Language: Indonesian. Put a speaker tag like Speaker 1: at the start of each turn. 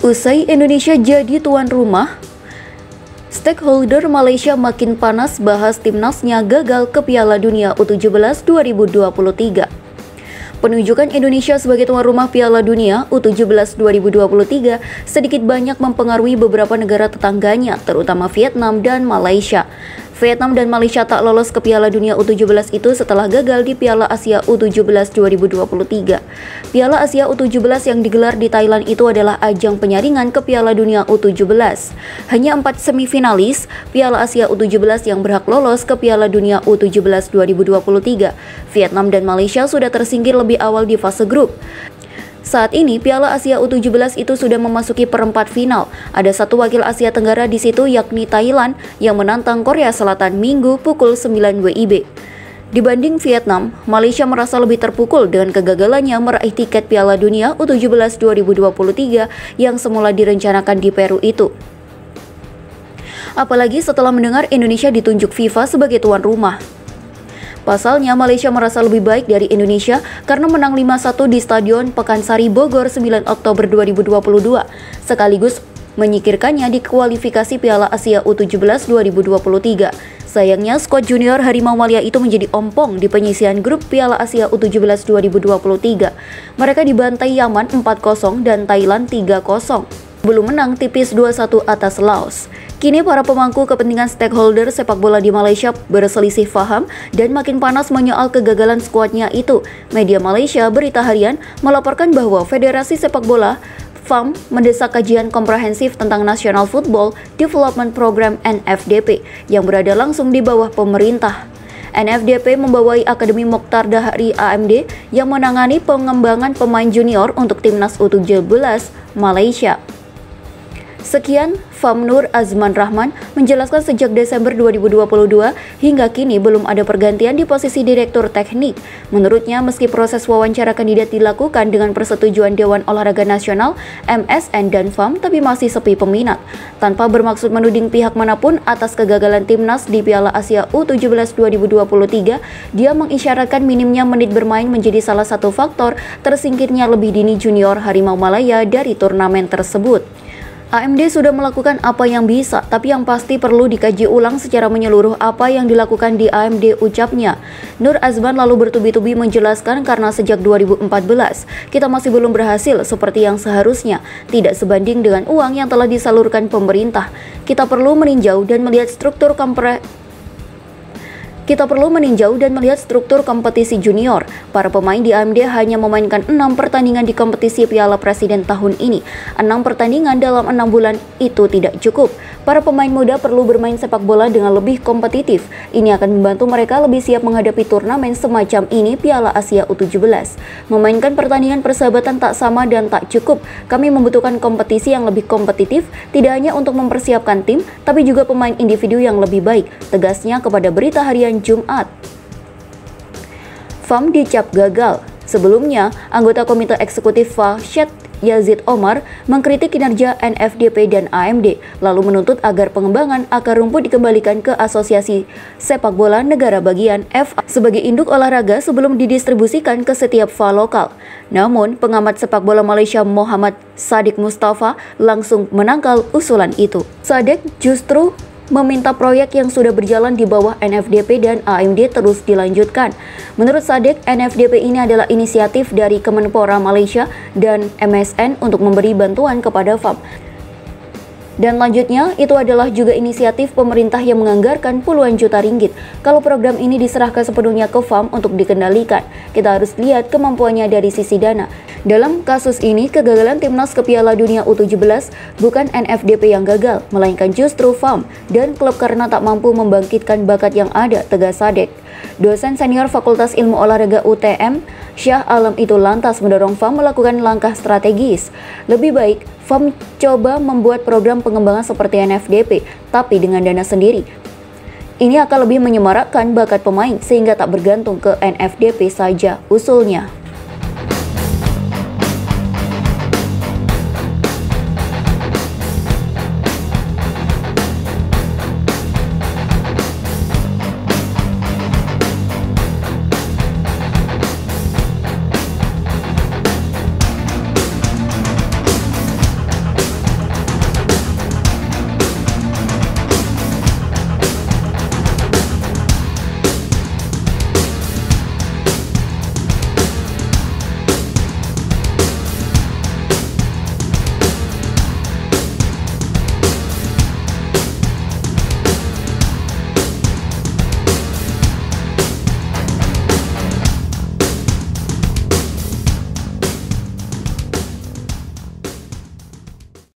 Speaker 1: Usai Indonesia jadi tuan rumah, stakeholder Malaysia makin panas bahas timnasnya gagal ke Piala Dunia U17 2023. Penunjukan Indonesia sebagai tuan rumah Piala Dunia U17 2023 sedikit banyak mempengaruhi beberapa negara tetangganya, terutama Vietnam dan Malaysia. Vietnam dan Malaysia tak lolos ke Piala Dunia U17 itu setelah gagal di Piala Asia U17 2023. Piala Asia U17 yang digelar di Thailand itu adalah ajang penyaringan ke Piala Dunia U17. Hanya 4 semifinalis Piala Asia U17 yang berhak lolos ke Piala Dunia U17 2023. Vietnam dan Malaysia sudah tersingkir lebih awal di fase grup. Saat ini Piala Asia U17 itu sudah memasuki perempat final. Ada satu wakil Asia Tenggara di situ, yakni Thailand yang menantang Korea Selatan Minggu pukul 9 WIB. Dibanding Vietnam, Malaysia merasa lebih terpukul dengan kegagalannya meraih tiket Piala Dunia U17 2023 yang semula direncanakan di Peru itu. Apalagi setelah mendengar Indonesia ditunjuk FIFA sebagai tuan rumah. Pasalnya, Malaysia merasa lebih baik dari Indonesia karena menang 5-1 di Stadion Pekansari Bogor 9 Oktober 2022, sekaligus menyingkirkannya di kualifikasi Piala Asia U17 2023. Sayangnya, skuad junior Harimau Malaya itu menjadi ompong di penyisihan grup Piala Asia U17 2023. Mereka dibantai Yaman 4-0 dan Thailand 3-0. Belum menang tipis 2-1 atas Laos. Kini para pemangku kepentingan stakeholder sepak bola di Malaysia berselisih paham dan makin panas menyoal kegagalan skuadnya itu. Media Malaysia Berita Harian melaporkan bahwa Federasi Sepak Bola FAM mendesak kajian komprehensif tentang National Football Development Program (NFDP) yang berada langsung di bawah pemerintah. NFDP membawai Akademi Mokhtar Dahari AMD yang menangani pengembangan pemain junior untuk timnas U17 Malaysia. Sekian, FAM Nur Azman Rahman menjelaskan sejak Desember 2022 hingga kini belum ada pergantian di posisi Direktur Teknik. Menurutnya, meski proses wawancara kandidat dilakukan dengan persetujuan Dewan Olahraga Nasional, MSN dan FAM, tapi masih sepi peminat. Tanpa bermaksud menuding pihak manapun atas kegagalan timnas di Piala Asia U17 2023, dia mengisyaratkan minimnya menit bermain menjadi salah satu faktor tersingkirnya lebih dini junior Harimau Malaya dari turnamen tersebut. AMD sudah melakukan apa yang bisa, tapi yang pasti perlu dikaji ulang secara menyeluruh apa yang dilakukan di AMD, ucapnya. Nur Azman lalu bertubi-tubi menjelaskan karena sejak 2014, kita masih belum berhasil seperti yang seharusnya, tidak sebanding dengan uang yang telah disalurkan pemerintah. Kita perlu meninjau dan melihat struktur kompetisi junior. Para pemain di AMD hanya memainkan 6 pertandingan di kompetisi Piala Presiden tahun ini. 6 pertandingan dalam 6 bulan itu tidak cukup. Para pemain muda perlu bermain sepak bola dengan lebih kompetitif. Ini akan membantu mereka lebih siap menghadapi turnamen semacam ini, Piala Asia U17. Memainkan pertandingan persahabatan tak sama dan tak cukup. Kami membutuhkan kompetisi yang lebih kompetitif, tidak hanya untuk mempersiapkan tim, tapi juga pemain individu yang lebih baik, tegasnya kepada Berita Harian Jumat. FAM dicap gagal. Sebelumnya, anggota Komite Eksekutif FA, Syed Yazid Omar, mengkritik kinerja NFDP dan AMD, lalu menuntut agar pengembangan akar rumput dikembalikan ke Asosiasi Sepak Bola Negara Bagian FA sebagai induk olahraga sebelum didistribusikan ke setiap FA lokal. Namun, pengamat sepak bola Malaysia Muhammad Saddiq Mustafa langsung menangkal usulan itu. Saddiq justru meminta proyek yang sudah berjalan di bawah NFDP dan AMD terus dilanjutkan. Menurut Saddiq, NFDP ini adalah inisiatif dari Kemenpora Malaysia dan MSN untuk memberi bantuan kepada FAM. Dan lanjutnya, itu adalah juga inisiatif pemerintah yang menganggarkan puluhan juta ringgit. Kalau program ini diserahkan sepenuhnya ke FAM untuk dikendalikan, kita harus lihat kemampuannya dari sisi dana. Dalam kasus ini, kegagalan timnas ke Piala Dunia U17 bukan NFDP yang gagal, melainkan justru FAM dan klub karena tak mampu membangkitkan bakat yang ada, tegas Saddiq. Dosen senior Fakultas Ilmu Olahraga UTM, Syah Alam itu lantas mendorong FAM melakukan langkah strategis. Lebih baik, FAM coba membuat program pengembangan seperti NFDP, tapi dengan dana sendiri. Ini akan lebih menyemarakkan bakat pemain sehingga tak bergantung ke NFDP saja, usulnya.